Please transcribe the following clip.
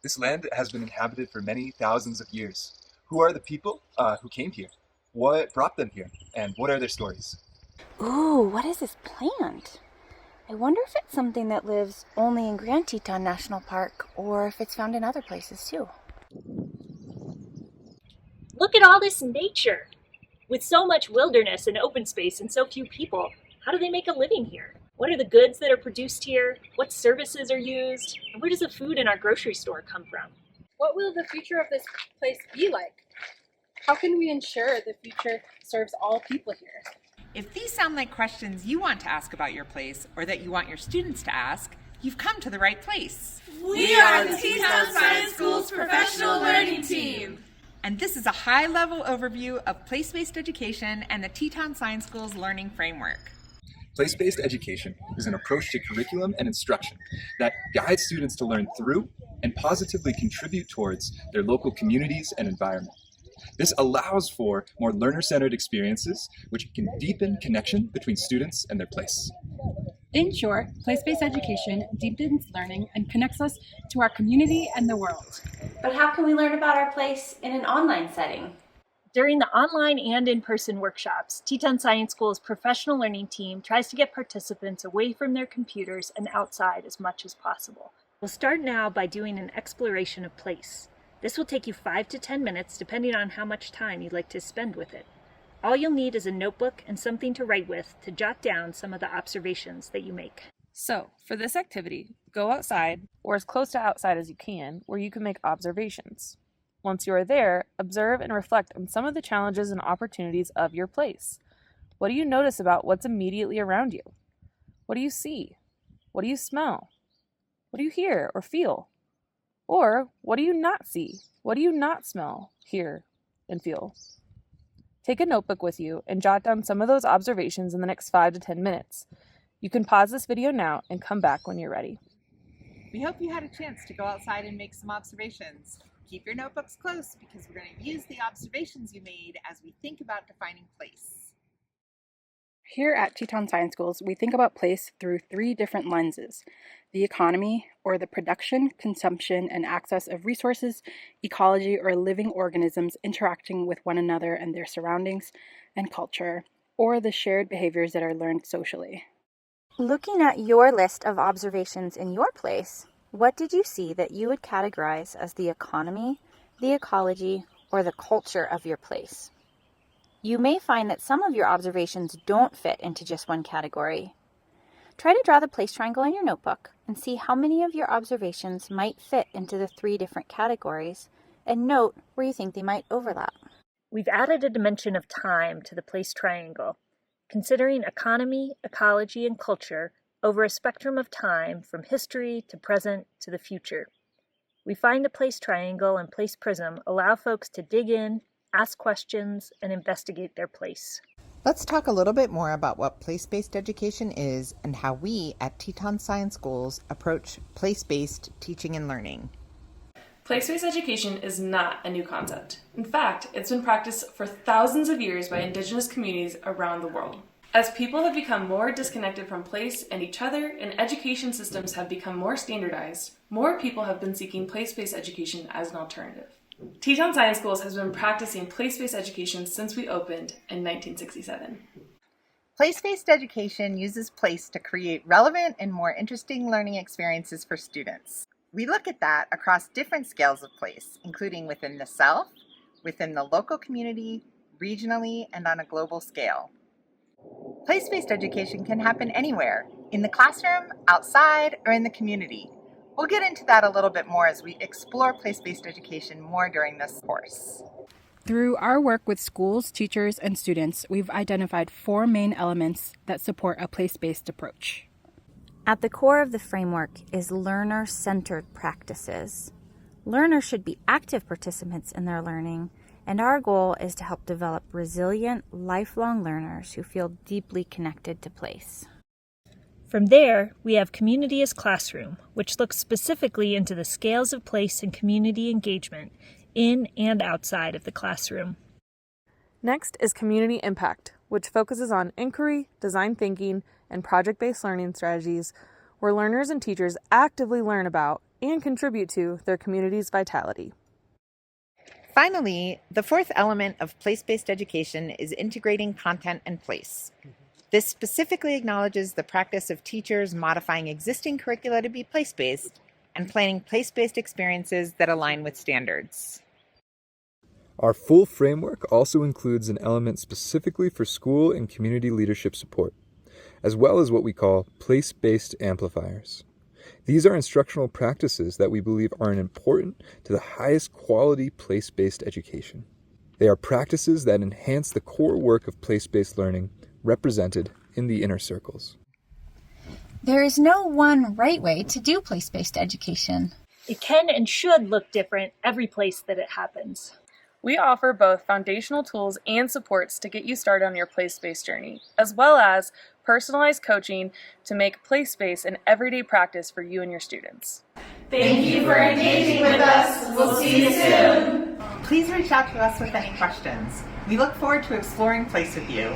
This land has been inhabited for many thousands of years. Who are the people who came here? What brought them here? And what are their stories? Ooh, what is this plant? I wonder if it's something that lives only in Grand Teton National Park or if it's found in other places too. Look at all this nature! With so much wilderness and open space and so few people, how do they make a living here? What are the goods that are produced here? What services are used? And where does the food in our grocery store come from? What will the future of this place be like? How can we ensure the future serves all people here? If these sound like questions you want to ask about your place or that you want your students to ask, you've come to the right place. We are the Teton Science School's professional learning team. And this is a high-level overview of place-based education and the Teton Science School's learning framework. Place-based education is an approach to curriculum and instruction that guides students to learn through and positively contribute towards their local communities and environment. This allows for more learner-centered experiences, which can deepen connection between students and their place. In short, place-based education deepens learning and connects us to our community and the world. But how can we learn about our place in an online setting? During the online and in-person workshops, Teton Science School's professional learning team tries to get participants away from their computers and outside as much as possible. We'll start now by doing an exploration of place. This will take you 5 to 10 minutes depending on how much time you'd like to spend with it. All you'll need is a notebook and something to write with to jot down some of the observations that you make. So, for this activity, go outside, or as close to outside as you can, where you can make observations. Once you are there, observe and reflect on some of the challenges and opportunities of your place. What do you notice about what's immediately around you? What do you see? What do you smell? What do you hear or feel? Or what do you not see? What do you not smell, hear, and feel? Take a notebook with you and jot down some of those observations in the next 5 to 10 minutes. You can pause this video now and come back when you're ready. We hope you had a chance to go outside and make some observations. Keep your notebooks close because we're going to use the observations you made as we think about defining place. Here at Teton Science Schools, we think about place through 3 different lenses: the economy, or the production, consumption, and access of resources, ecology, or living organisms interacting with one another and their surroundings, and culture, or the shared behaviors that are learned socially. Looking at your list of observations in your place, what did you see that you would categorize as the economy, the ecology, or the culture of your place? You may find that some of your observations don't fit into just one category. Try to draw the place triangle in your notebook and see how many of your observations might fit into the 3 different categories, and note where you think they might overlap. We've added a dimension of time to the place triangle, considering economy, ecology, and culture over a spectrum of time from history to present to the future. We find the place triangle and place prism allow folks to dig in, ask questions, and investigate their place. Let's talk a little bit more about what place-based education is and how we at Teton Science Schools approach place-based teaching and learning. Place-based education is not a new concept. In fact, it's been practiced for thousands of years by Indigenous communities around the world. As people have become more disconnected from place and each other, and education systems have become more standardized, more people have been seeking place-based education as an alternative. Teton Science Schools has been practicing place-based education since we opened in 1967. Place-based education uses place to create relevant and more interesting learning experiences for students. We look at that across different scales of place, including within the self, within the local community, regionally, and on a global scale. Place-based education can happen anywhere, in the classroom, outside, or in the community. We'll get into that a little bit more as we explore place-based education more during this course. Through our work with schools, teachers, and students, we've identified 4 main elements that support a place-based approach. At the core of the framework is learner-centered practices. Learners should be active participants in their learning, and our goal is to help develop resilient, lifelong learners who feel deeply connected to place. From there, we have Community as Classroom, which looks specifically into the scales of place and community engagement in and outside of the classroom. Next is Community Impact, which focuses on inquiry, design thinking, and project-based learning strategies where learners and teachers actively learn about and contribute to their community's vitality. Finally, the fourth element of place-based education is integrating content and place. This specifically acknowledges the practice of teachers modifying existing curricula to be place-based and planning place-based experiences that align with standards. Our full framework also includes an element specifically for school and community leadership support, as well as what we call place-based amplifiers. These are instructional practices that we believe are important to the highest quality place-based education. They are practices that enhance the core work of place-based learning represented in the inner circles. There is no one right way to do place-based education. It can and should look different every place that it happens. We offer both foundational tools and supports to get you started on your place-based journey, as well as personalized coaching to make place-based an everyday practice for you and your students. Thank you for engaging with us. We'll see you soon. Please reach out to us with any questions. We look forward to exploring place with you.